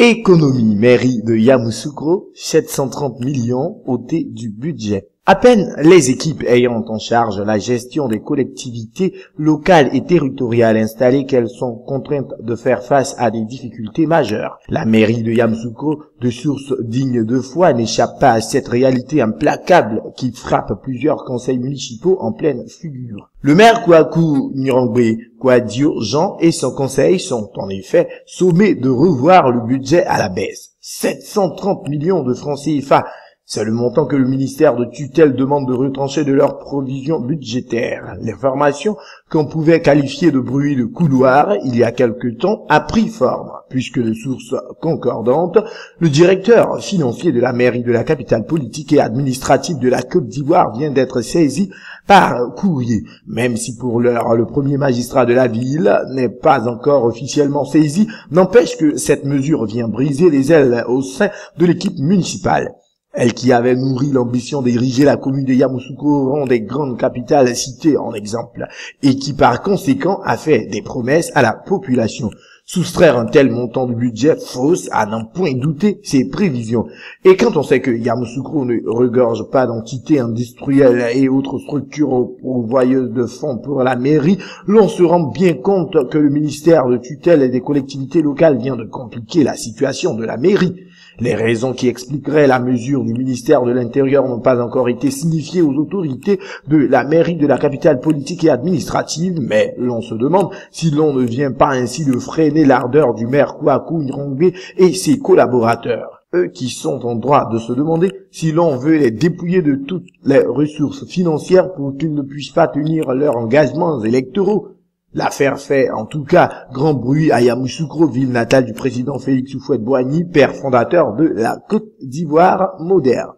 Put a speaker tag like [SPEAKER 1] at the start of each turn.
[SPEAKER 1] Économie, mairie de Yamoussoukro, 730 millions ôtés du budget. À peine les équipes ayant en charge la gestion des collectivités locales et territoriales installées qu'elles sont contraintes de faire face à des difficultés majeures. La mairie de Yamoussoukro, de sources dignes de foi, n'échappe pas à cette réalité implacable qui frappe plusieurs conseils municipaux en pleine figure. Le maire Kouakou Nirangbe Kouadio Jean et son conseil sont en effet sommés de revoir le budget à la baisse. 730 millions de francs CFA. C'est le montant que le ministère de tutelle demande de retrancher de leurs provisions budgétaires. L'information qu'on pouvait qualifier de bruit de couloir il y a quelque temps a pris forme, puisque de sources concordantes, le directeur financier de la mairie de la capitale politique et administrative de la Côte d'Ivoire vient d'être saisi par courrier. Même si pour l'heure le premier magistrat de la ville n'est pas encore officiellement saisi, n'empêche que cette mesure vient briser les ailes au sein de l'équipe municipale. Elle qui avait nourri l'ambition d'ériger la commune de Yamoussoukro au rang des grandes capitales citées en exemple, et qui par conséquent a fait des promesses à la population. Soustraire un tel montant de budget fausse à n'en point douter ses prévisions. Et quand on sait que Yamoussoukro ne regorge pas d'entités industrielles et autres structures pourvoyeuses de fonds pour la mairie, l'on se rend bien compte que le ministère de tutelle et des collectivités locales vient de compliquer la situation de la mairie. Les raisons qui expliqueraient la mesure du ministère de l'Intérieur n'ont pas encore été signifiées aux autorités de la mairie de la capitale politique et administrative, mais l'on se demande si l'on ne vient pas ainsi de freiner l'ardeur du maire Kouakou Nirangbe et ses collaborateurs. Eux qui sont en droit de se demander si l'on veut les dépouiller de toutes les ressources financières pour qu'ils ne puissent pas tenir leurs engagements électoraux. L'affaire fait en tout cas grand bruit à Yamoussoukro, ville natale du président Félix Houphouët-Boigny, père fondateur de la Côte d'Ivoire moderne.